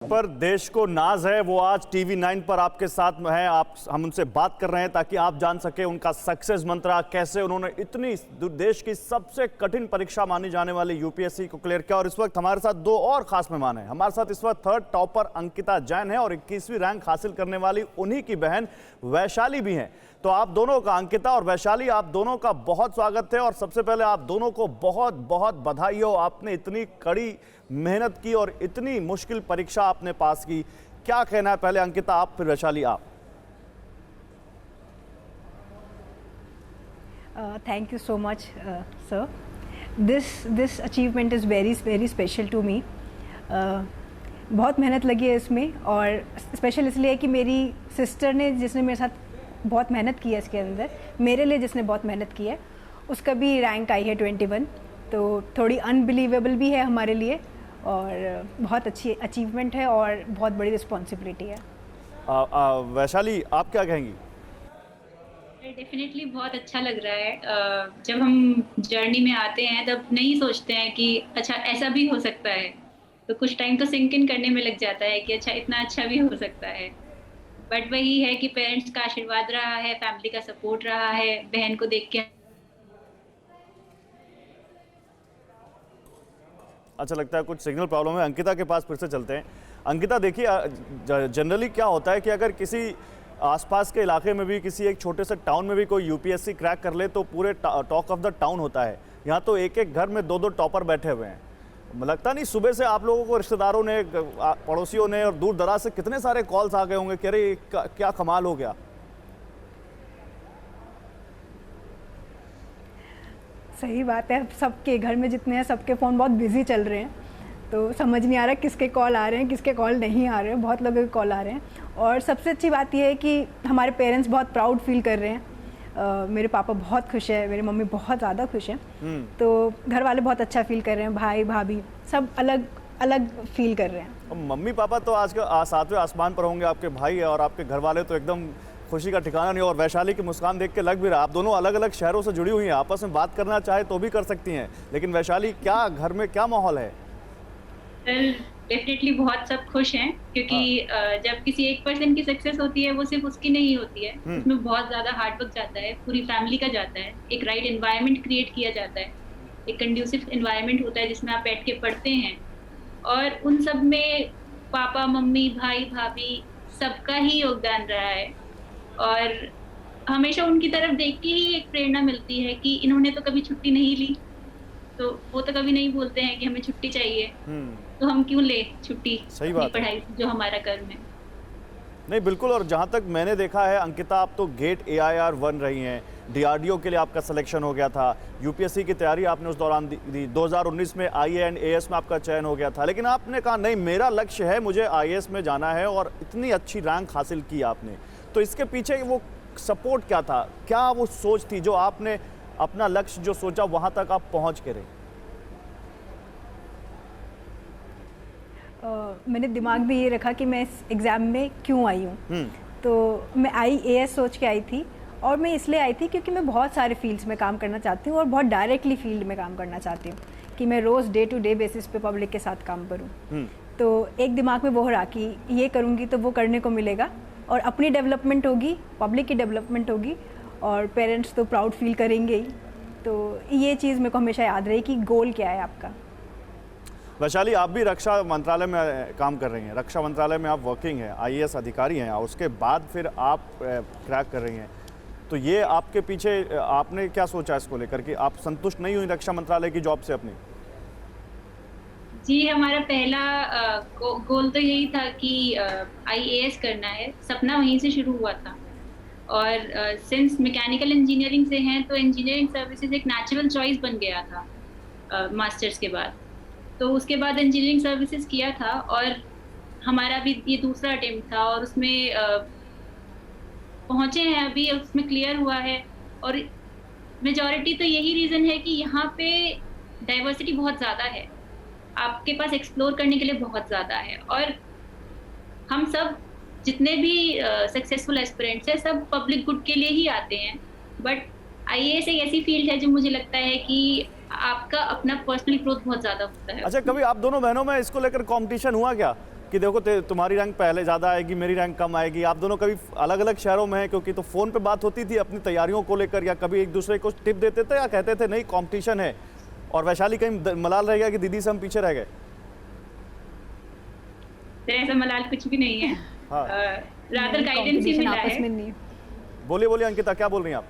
पर देश को नाज है, वो आज टीवी 9 पर आपके साथ हैं। हम उनसे बात कर रहे हैं ताकि आप जान सके उनका सक्सेस मंत्र, कैसे उन्होंने इतनी देश की सबसे कठिन परीक्षा मानी जाने वाली यूपीएससी को क्लियर किया। और इस वक्त हमारे साथ दो और खास मेहमान हैं। हमारे साथ इस वक्त थर्ड टॉपर अंकिता जैन है और 21वीं रैंक हासिल करने वाली उन्हीं की बहन वैशाली भी हैं। तो आप दोनों का, अंकिता और वैशाली, आप दोनों का बहुत स्वागत है। और सबसे पहले आप दोनों को बहुत बहुत बधाई हो, आपने इतनी कड़ी मेहनत की और इतनी मुश्किल परीक्षा आपने पास की। क्या कहना है? पहले अंकिता आप, फिर वैशाली आप। Thank you so much, sir. This achievement is very special to me. बहुत मेहनत लगी है इसमें, और स्पेशल इसलिए कि मेरी सिस्टर ने, जिसने मेरे साथ बहुत मेहनत की है इसके अंदर, मेरे लिए जिसने बहुत मेहनत की है, उसका भी रैंक आई है 21। तो थोड़ी अनबिलीवेबल भी है हमारे लिए, और बहुत अच्छी अचीवमेंट है और बहुत बड़ी रिस्पॉन्सिबिलिटी है। वैशाली आप क्या कहेंगी? डेफिनेटली बहुत अच्छा लग रहा है। जब हम जर्नी में आते हैं तब नहीं सोचते हैं कि अच्छा ऐसा भी हो सकता है, तो कुछ टाइम तो सिंक इन करने में लग जाता है कि अच्छा इतना अच्छा भी हो सकता है। बट वही है कि पेरेंट्स का आशीर्वाद रहा है, फैमिली का सपोर्ट रहा है, बहन को देख के अच्छा लगता है। कुछ सिग्नल प्रॉब्लम है। अंकिता के पास फिर से चलते हैं। अंकिता देखिए, जनरली क्या होता है कि अगर किसी आसपास के इलाके में भी, किसी एक छोटे से टाउन में भी कोई यूपीएससी क्रैक कर ले तो पूरे टॉक ऑफ द टाउन होता है। यहाँ तो एक एक घर में दो दो टॉपर बैठे हुए हैं। लगता नहीं सुबह से आप लोगों को रिश्तेदारों ने, पड़ोसियों ने और दूर दराज से कितने सारे कॉल्स आ गए होंगे कि अरे क्या कमाल हो गया? सही बात है, सबके घर में जितने हैं सबके फ़ोन बहुत बिजी चल रहे हैं, तो समझ नहीं आ रहा किसके कॉल आ रहे हैं किसके कॉल नहीं आ रहे हैं। बहुत लोगों के कॉल आ रहे हैं, और सबसे अच्छी बात यह है कि हमारे पेरेंट्स बहुत प्राउड फील कर रहे हैं। मेरे पापा बहुत खुश है, मेरी मम्मी बहुत ज़्यादा खुश है। तो घर वाले बहुत अच्छा फील कर रहे हैं, भाई भाभी सब अलग अलग फील कर रहे हैं। मम्मी पापा तो आज का 7वें आसमान पर होंगे, आपके भाई है और आपके घर वाले तो एकदम खुशी का ठिकाना नहीं। और वैशाली की मुस्कान देख के लग भी रहा, आप दोनों अलग अलग शहरों से जुड़ी हुई हैं, आपस में बात करना चाहे तो भी कर सकती हैं। लेकिन वैशाली, क्या घर में क्या माहौल है? डेफिनेटली बहुत सब खुश हैं, क्योंकि जब किसी एक पर्सन की सक्सेस होती है वो सिर्फ उसकी नहीं होती है, उसमें बहुत ज़्यादा हार्ड वर्क जाता है, पूरी फैमिली का जाता है। एक राइट एनवायरनमेंट क्रिएट किया जाता है, एक कंड्यूसिव एनवायरनमेंट होता है जिसमें आप बैठ के पढ़ते हैं, और उन सब में पापा मम्मी भाई भाभी सबका ही योगदान रहा है। और हमेशा उनकी तरफ देख के ही एक प्रेरणा मिलती है कि इन्होंने तो कभी छुट्टी नहीं ली, तो वो तो कभी नहीं बोलते हैं कि हमें छुट्टी चाहिए, तो हम क्यों ले छुट्टी? सही बात है। पढ़ाई जो हमारा कर्म है। नहीं, बिल्कुल। और जहाँ तक मैंने देखा है अंकिता, आप तो गेट AIR 1 रही हैं, DRDO के लिए आपका सिलेक्शन हो गया था, यूपीएससी की तैयारी आपने उस दौरान दी, 2019 में IA एंड AS में आपका चयन हो गया था। लेकिन आपने कहा नहीं, मेरा लक्ष्य है, मुझे IAS में जाना है, और इतनी अच्छी रैंक हासिल की आपने। तो इसके पीछे वो सपोर्ट क्या था, क्या वो सोच थी जो आपने अपना लक्ष्य जो सोचा वहाँ तक आप पहुँच के रहे? मैंने दिमाग में ये रखा कि मैं इस एग्ज़ाम में क्यों आई हूँ। तो मैं AS सोच के आई थी, और मैं इसलिए आई थी क्योंकि मैं बहुत सारे फील्ड्स में काम करना चाहती हूँ, और बहुत डायरेक्टली फील्ड में काम करना चाहती हूँ कि मैं रोज़ डे टू डे बेसिस पे पब्लिक के साथ काम करूँ। तो एक दिमाग में वो रहा कि ये करूँगी तो वो करने को मिलेगा, और अपनी डेवलपमेंट होगी, पब्लिक की डेवलपमेंट होगी, और पेरेंट्स तो प्राउड फील करेंगे ही। तो ये चीज़ मेरे को हमेशा याद रही कि गोल क्या है आपका। वैशाली, आप भी रक्षा मंत्रालय में काम कर रही हैं, रक्षा मंत्रालय में आप वर्किंग हैं, IAS अधिकारी हैं, और उसके बाद फिर आप क्रैक कर रही हैं। तो ये आपके पीछे आपने क्या सोचा इसको लेकर कि आप संतुष्ट नहीं हुई रक्षा मंत्रालय की जॉब से अपनी? जी, हमारा पहला गोल तो यही था कि IAS करना है, सपना वहीं से शुरू हुआ था। और सिंस मैकेनिकल इंजीनियरिंग से हैं, तो इंजीनियरिंग सर्विसेज एक नेचुरल चॉइस बन गया था मास्टर्स के बाद। तो उसके बाद इंजीनियरिंग सर्विसेज किया था, और हमारा भी ये दूसरा अटेम्प्ट था, और उसमें पहुँचे हैं अभी, उसमें क्लियर हुआ है। और मेजॉरिटी तो यही रीज़न है कि यहाँ पे डाइवर्सिटी बहुत ज़्यादा है, आपके पास एक्सप्लोर करने के लिए बहुत ज़्यादा है। और हम सब जितने भी सक्सेसफुल एस्पिरेंट्स हैं, सब पब्लिक गुड के लिए ही आते हैं। बट IAS एक ऐसी फील्ड है जो मुझे लगता है कि आपका अपना पर्सनल ग्रोथ बहुत ज़्यादा होता है। अच्छा, कभी आप दोनों बहनों में इसको लेकर कंपटीशन हुआ क्या कि देखो तुम्हारी रैंक पहले ज़्यादा आएगी, मेरी रैंक कम आएगी, आप दोनों कभी अलग अलग शहरों में हैं, क्योंकि तो फ़ोन पे बात होती थी अपनी तैयारियों को लेकर, या कभी एक दूसरे को टिप देते थे या कहते थे नहीं कंपटीशन है, और वैशाली कहीं मलाल रह गया कि दीदी से हम पीछे रह गए? तो ऐसा मलाल कुछ भी नहीं है। हाँ। रादर गाइडेंस ही मिला आपस है। में नहीं। बोलिए बोलिए अंकिता, क्या बोल रही हैं आप?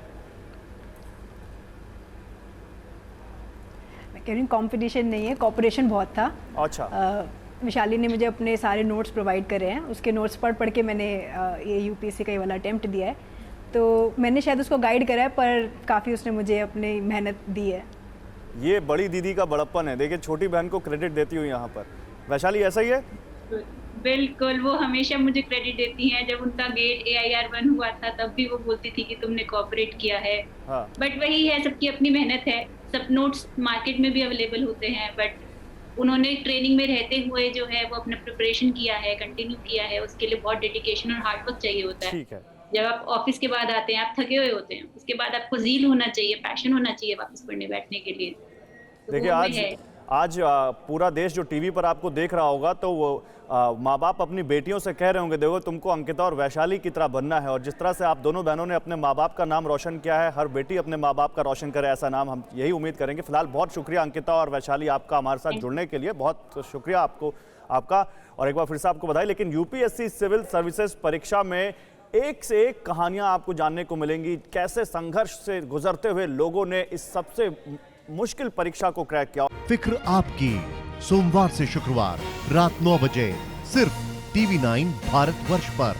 मैं कह रही हूँ कंपटीशन नहीं है, कोऑपरेशन बहुत था। अच्छा। विशाली ने मुझे अपने सारे नोट्स प्रोवाइड करे हैं, उसके नोट्स पढ़ के मैंने ये यूपीएससी का ये वाला अटेम्प्ट दिया है, तो मैंने शायद उसको गाइड करा है, पर काफ़ी उसने मुझे अपनी मेहनत दी है। ये बड़ी दीदी का बड़प्पन है, देखिए छोटी बहन को क्रेडिट देती हूँ यहाँ पर। वैशाली ऐसा ही है? बिल्कुल, वो हमेशा मुझे क्रेडिट देती हैं। जब उनका गेट AIR 1 हुआ था तब भी वो बोलती थी कि तुमने कोऑपरेट किया है। हाँ। बट वही है, सबकी अपनी मेहनत है। सब नोट्स मार्केट में भी अवेलेबल होते हैं, बट उन्होंने ट्रेनिंग में रहते हुए जो है वो अपना प्रिपरेशन किया है, कंटिन्यू किया है। उसके लिए बहुत डेडिकेशन और हार्ड वर्क चाहिए होता है। ठीक है। जब आप ऑफिस के बाद आते हैं, आप थके हुए होते हैं, उसके बाद आपको ज़ील होना चाहिए, पैशन होना चाहिए वापस पढ़ने बैठने के लिए। तो देखिए वो है। आज पूरा देश जो टीवी पर आपको देख रहा होगा, तो वो माँ बाप अपनी बेटियों से कह रहे होंगे देखो तुमको अंकिता और वैशाली की तरह बनना है, और जिस तरह से आप दोनों बहनों ने अपने माँ बाप का नाम रोशन किया है, हर बेटी अपने माँ बाप का रोशन करे, ऐसा नाम हम यही उम्मीद करेंगे। फिलहाल बहुत शुक्रिया अंकिता और वैशाली आपका हमारे साथ जुड़ने के लिए, बहुत शुक्रिया आपका। और एक बार फिर से आपको बधाई। लेकिन यूपीएससी सिविल सर्विसेज परीक्षा में एक से एक कहानियां आपको जानने को मिलेंगी, कैसे संघर्ष से गुजरते हुए लोगों ने इस सबसे मुश्किल परीक्षा को क्रैक किया। फिक्र आपकी, सोमवार से शुक्रवार रात 9 बजे सिर्फ TV9 भारतवर्ष पर।